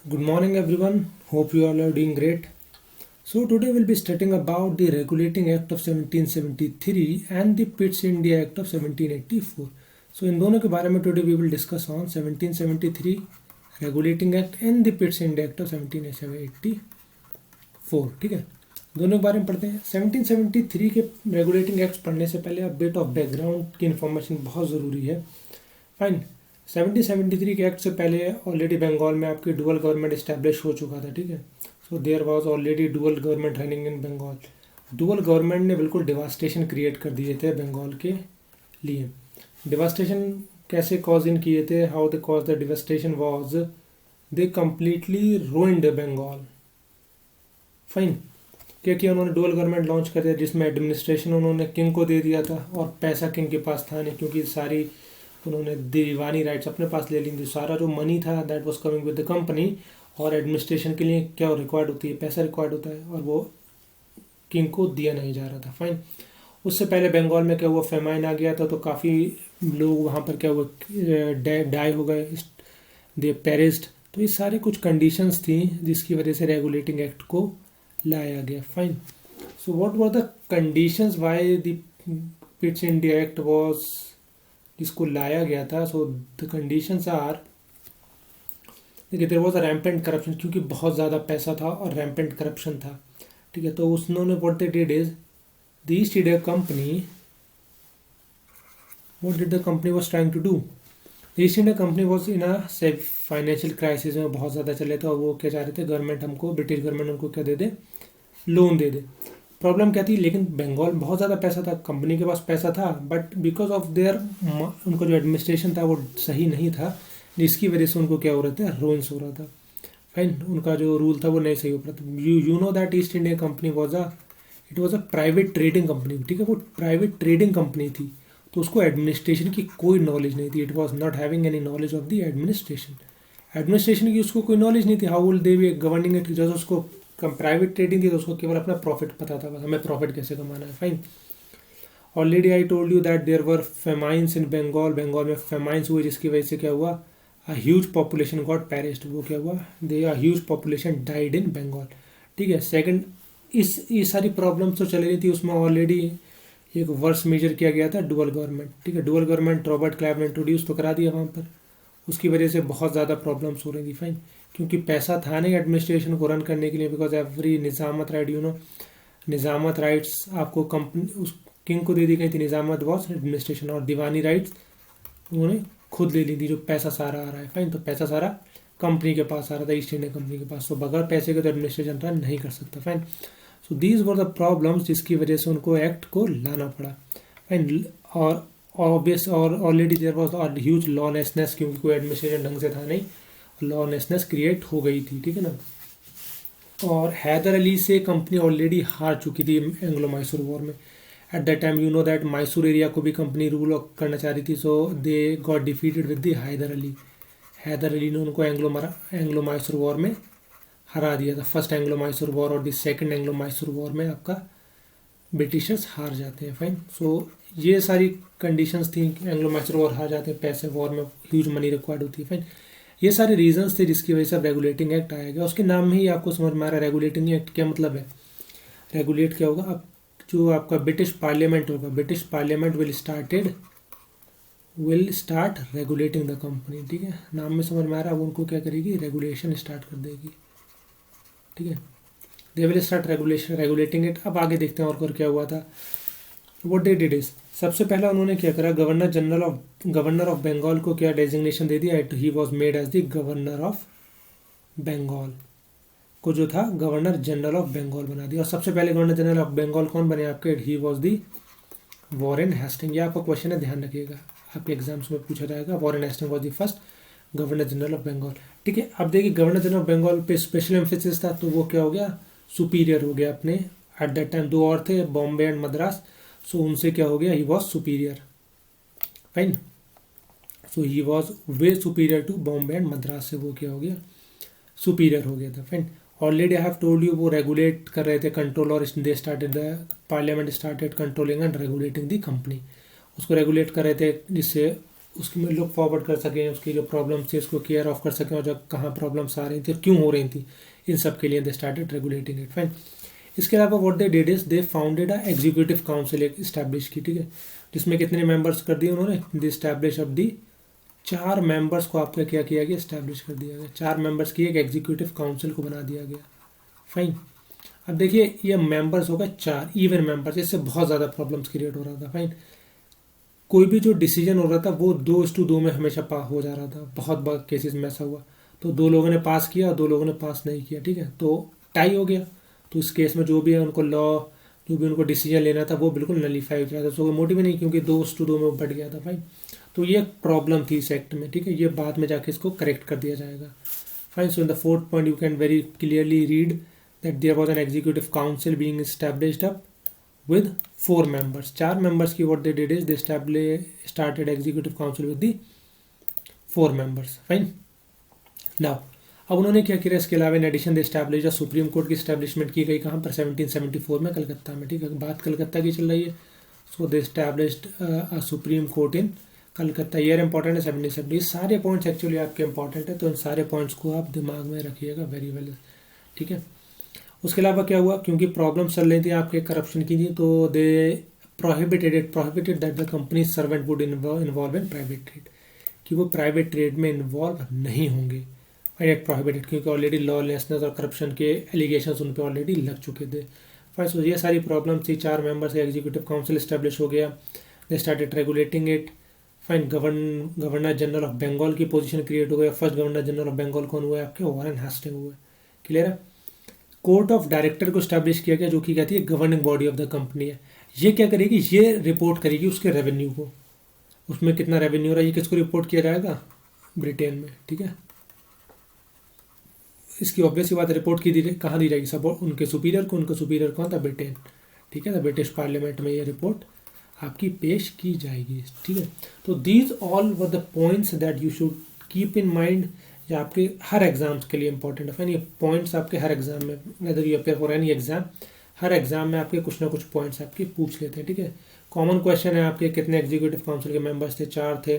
Good morning, everyone. Hope you all are doing great. So today we'll be studying about the Regulating Act of 1773 and the Pitt India Act of 1784. So इन दोनों के बारे में today we will discuss on 1773 Regulating Act and the Pitt India Act of 1784. ठीक है, दोनों के बारे में पढ़ते हैं। 1773 के रेगुलेटिंग एक्ट्स पढ़ने से पहले अब बिट ऑफ बैकग्राउंड की इन्फॉर्मेशन बहुत ज़रूरी है। फाइन। 1773 के एक्ट से पहले ऑलरेडी बंगाल में आपकी डुअल गवर्नमेंट इस्टेब्लिश हो चुका था। ठीक है, so there was already dual government running in Bengal. Dual government ने बिल्कुल डिवास्टेशन क्रिएट कर दिए थे बंगाल के लिए। डिवास्टेशन कैसे कॉज इन किए थे, how the cause the devastation was they completely ruined Bengal. Fine. क्या किया उन्होंने, डुअल गवर्नमेंट लॉन्च कर दिया जिसमें एडमिनिस्ट्रेशन उन्होंने किंग को दे दिया था और पैसा किंग के पास था नहीं, क्योंकि सारी उन्होंने दीवानी राइट्स अपने पास ले ली थी। सारा जो मनी था that was coming with the company, और एडमिनिस्ट्रेशन के लिए क्या रिक्वायर्ड होती है, पैसा रिक्वायर्ड होता है, और वो किंग को दिया नहीं जा रहा था। फाइन। उससे पहले बंगाल में क्या हुआ, फेमाइन आ गया था, तो काफ़ी लोग वहाँ पर क्या हुआ, डाई हो गए, दे पेरिस्ड। तो ये सारे कुछ कंडीशंस थी जिसकी वजह से रेगुलेटिंग एक्ट को लाया गया। Fine. So what were the conditions why the Pitt's India act was इसको लाया गया था। सो द कंडीशंस आर, देखिए there was a rampant corruption, क्योंकि बहुत ज़्यादा पैसा था और रैम्पेंट करप्शन था। ठीक है, तो उन्होंने what they did is the East India Company, what did the company was trying to do, the East India Company was in a financial crisis में बहुत ज़्यादा चले थे, और वो क्या चाह रहे थे, गवर्नमेंट हमको, ब्रिटिश गवर्नमेंट उनको क्या दे दे, लोन दे दे। प्रॉब्लम क्या थी, लेकिन बंगाल बहुत ज़्यादा पैसा था, कंपनी के पास पैसा था, बट बिकॉज ऑफ देयर उनका जो एडमिनिस्ट्रेशन था वो सही नहीं था, जिसकी वजह से उनको क्या हो रहा था, रोन्स हो रहा था। फाइन। उनका जो रूल था वो नहीं सही हो रहा था। You know that east India company was it was a private trading company. ठीक है, वो प्राइवेट ट्रेडिंग कंपनी थी, तो उसको एडमिनिस्ट्रेशन की कोई नॉलेज नहीं थी। It was not having any knowledge of the administration की उसको कोई नॉलेज नहीं थी। How will they B governing it, जैसे उसको प्राइवेट ट्रेडिंग थी तो उसको केवल अपना प्रॉफिट पता था, बस हमें प्रॉफिट कैसे कमाना है। Fine. Already I told you that there were famines in Bengal, Bengal में फेमाइंस हुए, जिसकी वजह से क्या हुआ, a huge population got perished. वो क्या हुआ, they a huge population died in Bengal. ठीक है। सेकंड, ये सारी प्रॉब्लम्स तो चली रही थी, उसमें ऑलरेडी एक वर्स मेजर किया गया था डुअल गवर्नमेंट। ठीक है, डुअल गवर्नमेंट रॉबर्ट क्लाइव ने इंट्रोड्यूस तो करा दिया वहाँ पर, उसकी वजह से बहुत ज़्यादा प्रॉब्लम्स हो रही थी। फाइन। क्योंकि पैसा था नहीं एडमिनिस्ट्रेशन को रन करने के लिए, बिकॉज एवरी निज़ामत राइट, यू नो, निज़ामत राइट्स आपको कंपनी उस किंग को दे दी गई थी, निज़ामत वॉज एडमिनिस्ट्रेशन, और दीवानी राइट्स उन्होंने खुद ले ली थी, जो पैसा सारा आ रहा है। फाइन। तो पैसा सारा कंपनी के पास आ रहा था, ईस्ट इंडिया कंपनी के पास, तो बगैर पैसे के तो एडमिनिस्ट्रेशन रन नहीं कर सकता। Fine. So these were the problems जिसकी वजह से उनको एक्ट को लाना पड़ा। फाइन। और ऑब्वियस, और already there was huge lawlessness, क्योंकि कोई एडमिनिस्ट्रेशन ढंग से था नहीं, लॉलेसनेस क्रिएट हो गई थी। ठीक है ना। और हैदर अली से कंपनी ऑलरेडी हार चुकी थी एंग्लो मैसूर वॉर में। At that time you know that Mysore area को भी कंपनी रूल करना चाह रही थी, so they got defeated with the Hyder Ali. Hyder Ali ने उनको एंग्लो मैसूर वॉर में हरा दिया था। फर्स्ट एंग्लो मैसूर वॉर और the second Anglo Mysore war में आपका ब्रिटिशर्स हार जाते हैं। फाइन। सो ये सारी कंडीशंस थी, एंग्लो मैसूर वॉर हार जाते हैं, पैसे वॉर में ह्यूज मनी रिक्वायर्ड होती है। फाइन। ये सारे रीजंस थे जिसकी वजह से अब रेगुलेटिंग एक्ट आया गया। उसके नाम में ही आपको समझ में आ रहा है रेगुलेटिंग एक्ट क्या मतलब है। रेगुलेट क्या होगा, अब जो आपका ब्रिटिश पार्लियामेंट होगा, British parliament will start regulating the company. ठीक है, नाम में समझ में आ रहा है, वो उनको क्या करेगी, रेगुलेशन स्टार्ट कर देगी। ठीक है, they will start regulating it. अब आगे देखते हैं और क्या हुआ था। व्हाट दे डिड इज, सबसे पहला उन्होंने क्या करा, गवर्नर ऑफ बंगाल को क्या डेजिग्नेशन दे दिया, he was made as the governor of Bengal, को जो था गवर्नर जनरल ऑफ बंगाल बना दिया। और सबसे पहले गवर्नर जनरल ऑफ बंगाल कौन बने आपके, he was the Warren Hasting. ये आपका क्वेश्चन है, ध्यान रखिएगा, आपके एग्जाम्स में पूछा जाएगा। Warren Hasting was the first governor general of Bengal. ठीक है, अब देखिए गवर्नर जनरल ऑफ बंगाल पे स्पेशल एम्फेसिस था, तो वो क्या हो गया, सुपीरियर हो गया अपने। एट दैट टाइम दो और थे, बॉम्बे एंड मद्रास, सो उनसे क्या हो गया, he was superior. Fine. So he was way superior to Bombay and Madras, से वो क्या हो गया, सुपीरियर हो गया था। Fine. Already I have told you, वो रेगुलेट कर रहे थे, कंट्रोल, और they started the parliament started controlling and regulating the company. उसको रेगुलेट कर रहे थे, जिससे उसकी में लुक फॉरवर्ड कर सकें, उसकी जो प्रॉब्लम्स थी उसको केयर ऑफ कर सकें, और जब कहाँ प्रॉब्लम्स आ रही थी क्यों हो रही थी, इन सब के लिए दे स्टार्टेड रेगुलेटिंग इट। फाइन। इसके अलावा what they did is they founded a executive council, एक इस्टेब्लिश की, ठीक है, जिसमें कितने मेंबर्स कर दिए उन्होंने, the establish of the 4 members को आपका क्या किया गया, इस्टेब्लिश कर दिया गया, 4 मेंबर्स की एक एग्जीक्यूटिव काउंसिल को बना दिया गया। फाइन। अब देखिए ये मेंबर्स हो गए 4 इवन मेंबर्स, इससे बहुत ज़्यादा प्रॉब्लम्स क्रिएट हो रहा था। फाइन। कोई भी जो डिसीजन हो रहा था वो 2:2 में हमेशा हो जा रहा था, बहुत बार केसेस में ऐसा हुआ, तो 2 लोगों ने पास किया और 2 लोगों ने पास नहीं किया, ठीक है, तो टाई हो गया। तो इस केस में जो भी है उनको लॉ, जो भी उनको डिसीजन लेना था वो बिल्कुल नलीफाई हो जाता था, सो मोटिव नहीं, क्योंकि 2:2 में बढ़ गया था। फाइन। तो ये प्रॉब्लम थी इस एक्ट में, ठीक है, ये बाद में जाके इसको करेक्ट कर दिया जाएगा। Fine. So in the 4th point you can very clearly read that there was an executive council being established up with 4 members, 4 members की what they did is they started executive council with the 4 members. Fine. Now अब उन्होंने क्या किया, इसके अलावा in addition they establish supreme court की establishment की गई कहाँ पर, 1774 में कलकत्ता में, ठीक है, बात कलकत्ता की चल रही है। So they established a supreme court in Calcutta. Year important है 1770। सारे पॉइंट्स एक्चुअली आपके इंपॉर्टेंट है, तो इन सारे पॉइंट्स को आप दिमाग में रखिएगा वेरी वेल, ठीक है। उसके अलावा क्या हुआ, क्योंकि प्रॉब्लम चल रही थी आपके करप्शन की, तो they prohibited that the company servant would involve in private trade, कि वो प्राइवेट ट्रेड में इन्वॉल्व नहीं होंगे। डायरेक्ट प्रोहिबिटेड, क्योंकि ऑलरेडी लॉलेसनेस और करप्शन के एलिगेशंस उन पर ऑलरेडी लग चुके थे। फर्स्ट ये सारी प्रॉब्लम थी, 4 मेंबर्स का एग्जीक्यूटिव काउंसिल इस्टेब्लिश हो गया, they started regulating it. Fine. Governor general of Bengal की पोजीशन क्रिएट हो गया। First governor general of Bengal कौन हुआ है आपके, वॉरेन हेस्टिंग हुए। क्लियर है। कोर्ट ऑफ डायरेक्टर को स्टैब्लिश किया गया, जो कि कहती है governing body of the company है। ये क्या करेगी, ये रिपोर्ट करेगी उसके रेवेन्यू को, उसमें कितना रेवेन्यू हो रहा है, ये किसको रिपोर्ट किया जाएगा, ब्रिटेन में, ठीक है। इसकी ऑब्वियस सी बात, रिपोर्ट की कहाँ दी जाएगी, सब उनके सुपीरियर को, उनका सुपीरियर कौन था, ब्रिटेन, ठीक है। तो ब्रिटिश पार्लियामेंट में ये रिपोर्ट आपकी पेश की जाएगी, ठीक है। तो these all were the points that you should keep in mind, ये आपके हर एग्जाम्स के लिए इंपॉर्टेंट है। ये पॉइंट्स आपके हर एग्जाम में, whether you appear for any exam, her exam में आपके कुछ ना कुछ पॉइंट्स आपके पूछ लेते हैं, ठीक है। कॉमन क्वेश्चन है आपके, कितने एग्जीक्यूटिव काउंसिल के मेंबर्स थे, 4 थे।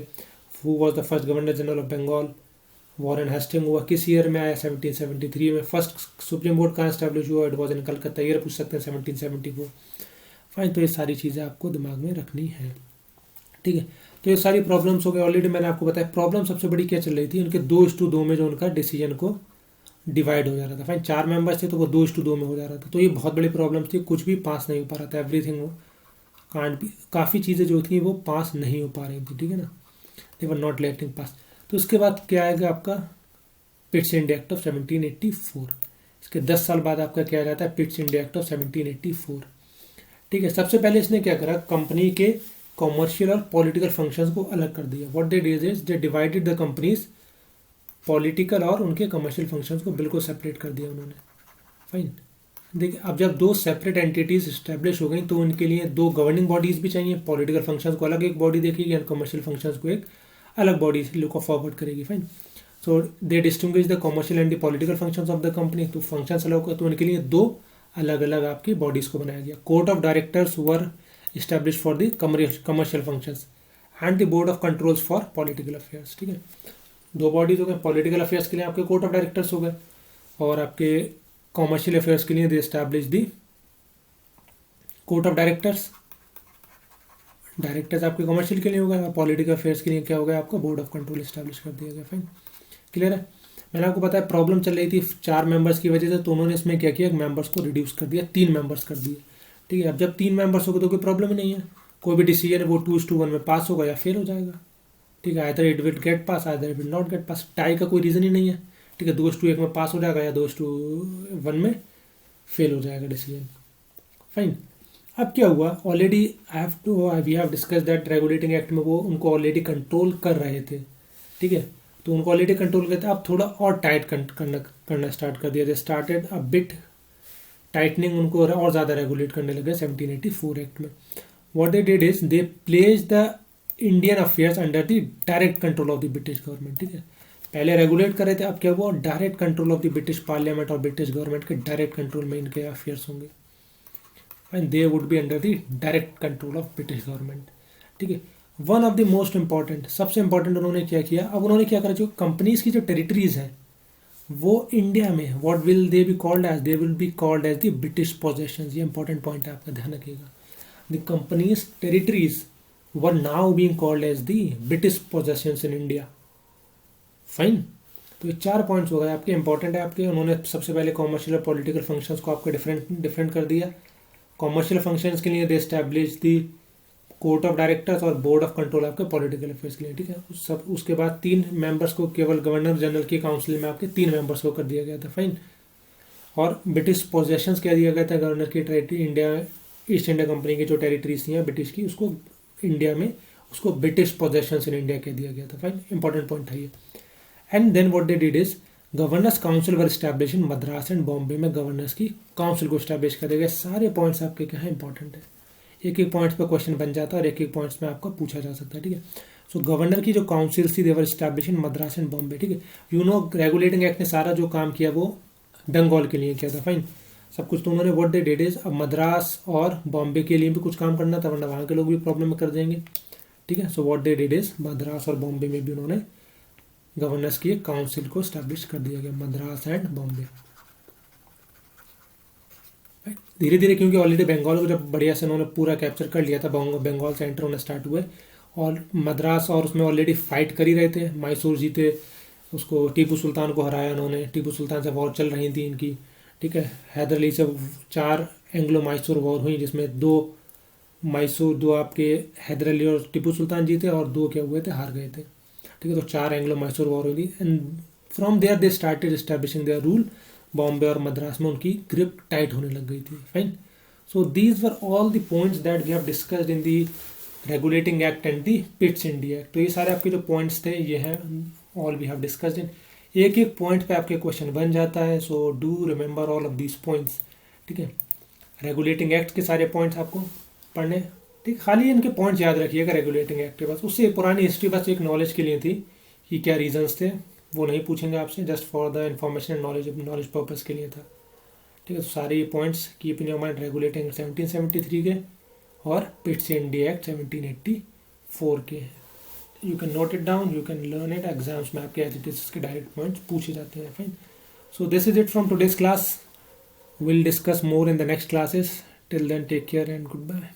Who was the first governor general of Bengal, Warren Hastings हुआ, किस ईयर में आया, 1773 में। फर्स्ट सुप्रीम कोर्ट कहाँ स्टैब्लिश हुआ, it was in Calcutta, year पूछ सकते हैं 1774। फाइन। तो ये सारी चीज़ें आपको दिमाग में रखनी है, ठीक है। तो ये सारी प्रॉब्लम्स हो गए। ऑलरेडी मैंने आपको बताया प्रॉब्लम सबसे बड़ी क्या चल रही थी, उनके 2:2 में जो उनका डिसीजन को डिवाइड हो जा रहा था। फाइन। 4 मेंबर्स थे तो वो 2:2 में हो जा रहा था, तो ये बहुत बड़ी प्रॉब्लम थी, कुछ भी पास नहीं हो पा रहा था, एवरीथिंग कांट भी, काफ़ी चीज़ें जो थी वो पास नहीं हो पा रही थी, ठीक है ना, दे वर नॉट लेटिंग पास। तो उसके बाद क्या आएगा आपका, पिट्स इंडिया एक्ट ऑफ 1784। इसके 10 साल बाद आपका क्या आ जाता है, पिट्स इंडिया एक्ट ऑफ 1784, ठीक है। सबसे पहले इसने क्या करा, कंपनी के कॉमर्शियल और पॉलिटिकल फंक्शंस को अलग कर दिया। What they did is they divided the companies political और उनके कमर्शियल फंक्शंस को बिल्कुल सेपरेट कर दिया उन्होंने। फाइन। देखिए अब जब 2 सेपरेट एंटिटीज इस्टेब्लिश हो गई तो उनके लिए 2 गवर्निंग बॉडीज भी चाहिए, पॉलिटिकल फंक्शंस को अलग एक बॉडी देखेगी और कमर्शियल फंक्शंस को एक अलग बॉडी लुक फॉरवर्ड करेगी। Fine. So they distinguish the commercial and the political functions of the company, तो फंक्शंस अलग होगा, तो उनके लिए 2 अलग अलग आपकी बॉडीज को बनाया गया। Court of directors were established for the commercial functions and the board of controls for political affairs, ठीक है। 2 बॉडीज हो गए, पॉलिटिकल अफेयर्स के लिए आपके कोर्ट ऑफ डायरेक्टर्स हो गए, और आपके कॉमर्शियल अफेयर्स के लिए they establish the court of directors. Directors आपके कॉमर्शियल के लिए हो गए, और पॉलिटिकल अफेयर्स के लिए क्या हो गया, आपका बोर्ड ऑफ कंट्रोल एस्टैब्लिश कर दिया गया। फाइन। क्लियर है। मैंने आपको बताया प्रॉब्लम चल रही थी 4 मेंबर्स की वजह से, तो उन्होंने इसमें क्या किया, मेंबर्स को रिड्यूस कर दिया, 3 मेंबर्स कर दिए, ठीक है। अब जब 3 मेंबर्स हो गए तो कोई प्रॉब्लम ही नहीं है, कोई भी डिसीजन है वो 2:1 में पास होगा या फेल हो जाएगा, ठीक है। Either it will get pass, either it will not gate pass, tie का कोई रीज़न ही नहीं है, ठीक है। 2:1 में पास हो जाएगा या 2:1 में फेल हो जाएगा डिसीजन। फाइन। अब क्या हुआ, already we have discuss that regulating act में वो उनको ऑलरेडी कंट्रोल कर रहे थे, ठीक है। तो उनको ऑलरेडी कंट्रोल करते, अब थोड़ा और टाइट करना स्टार्ट कर दिया, they started a bit tightening, उनको और ज़्यादा रेगुलेट करने लगे 1784 एक्ट में। What they did is they place the Indian affairs under the direct control of the British government, ठीक है। पहले रेगुलेट कर रहे थे, अब क्या हुआ, direct control of the British parliament और ब्रिटिश गवर्नमेंट के डायरेक्ट कंट्रोल में इनके अफेयर्स होंगे, and they would be under the direct control of British government, ठीक है। One of the most important, सबसे इंपॉर्टेंट उन्होंने क्या किया, अब उन्होंने क्या करा, जो कंपनीज की जो टेरिटरीज हैं वो इंडिया में what will they be called as, they will be called as the British possessions. ये इंपॉर्टेंट पॉइंट है, आपका ध्यान रखिएगा। The company's territories were now being called as the British possessions in India. Fine. तो ये 4 points हो गए आपके, इंपॉर्टेंट है आपके। उन्होंने सबसे पहले कॉमर्शियल और पॉलिटिकल फंक्शंस को आपके डिफरेंट कर दिया। कॉमर्शियल फंक्शंस के लिए they establish the court of directors और बोर्ड ऑफ कंट्रोल आपके पॉलिटिकल अफेयर्स के लिए, ठीक है। सब उसके बाद 3 मेंबर्स को केवल गवर्नर जनरल की काउंसिल में आपके 3 मेंबर्स को कर दिया गया था। फाइन। और ब्रिटिश पोजेशंस कह दिया गया था गवर्नर की territory, India east India company की जो टेरिटरीज थी ब्रिटिश की, उसको इंडिया में उसको ब्रिटिश पोजेशंस इन इंडिया कह दिया गया था। फाइन, इंपॉर्टेंट पॉइंट था ये। And then what they did is governors council were establish in Madras and Bombay में गवर्नर्स की काउंसिल को स्टैब्लिश कर दिया गया। सारे पॉइंट्स आपके क्या है, इंपॉर्टेंट है। एक एक पॉइंट्स पे क्वेश्चन बन जाता है और एक एक पॉइंट्स में आपको पूछा जा सकता है, ठीक है। सो गवर्नर की जो काउंसिल थी they were establish in Madras and Bombay, ठीक है। यू नो रेगुलेटिंग एक्ट ने सारा जो काम किया वो बंगाल के लिए किया था। फाइन, सब कुछ तो उन्होंने व्हाट दे डिड इज, अब मद्रास और बॉम्बे के लिए भी कुछ काम करना था वरना वहाँ के लोग भी प्रॉब्लम में कर देंगे, ठीक है। So what they did is Madras और बॉम्बे में भी उन्होंने गवर्नर्स की एक काउंसिल को स्टैब्लिश कर दिया गया, मद्रास एंड बॉम्बे। धीरे धीरे क्योंकि ऑलरेडी बंगाल को जब बढ़िया से उन्होंने पूरा कैप्चर कर लिया था, बंगाल से एंटर होना स्टार्ट हुए और मद्रास और उसमें ऑलरेडी फाइट कर ही रहे थे। मैसूर जीते, उसको टीपू सुल्तान को हराया उन्होंने, टीपू सुल्तान से वॉर चल रही थी इनकी, ठीक है। हैदर अली से 4 एंग्लो मैसूर वॉर हुई जिसमें 2 आपके हैदर अली और टीपू सुल्तान जीते और 2 क्या हुए थे, हार गए थे, ठीक है। तो 4 एंग्लो मैसूर वॉर हुई थी and from there they started establishing their rule. Bombay और मद्रास में उनकी ग्रिप टाइट होने लग गई थी। Fine. So these were all the points that we have discussed in the regulating act and the Pitt's India act. तो ये सारे आपके जो पॉइंट्स थे ये हैं, all we have discussed in. एक एक पॉइंट पे आपके क्वेश्चन बन जाता है, so do remember all of these points, ठीक है। रेगुलेटिंग एक्ट के सारे पॉइंट्स आपको पढ़ने, ठीक। खाली इनके पॉइंट्स याद रखिएगा रेगुलेटिंग एक्ट के, बस उससे पुरानी हिस्ट्री बस एक नॉलेज के लिए थी कि क्या रीजंस थे, वो नहीं पूछेंगे आपसे, just for the information and knowledge purpose के लिए था, ठीक है। तो सारे ये points keep in your mind. Regulating 1773 के और पिट्स इंडिया एक्ट 1784 के। You can note it down, you can learn it, exams में आपके एज इट इज इसके डायरेक्ट पॉइंट्स पूछे जाते हैं। Fine. So this is it from today's class, will discuss more in the next classes. Till then take care and good bye.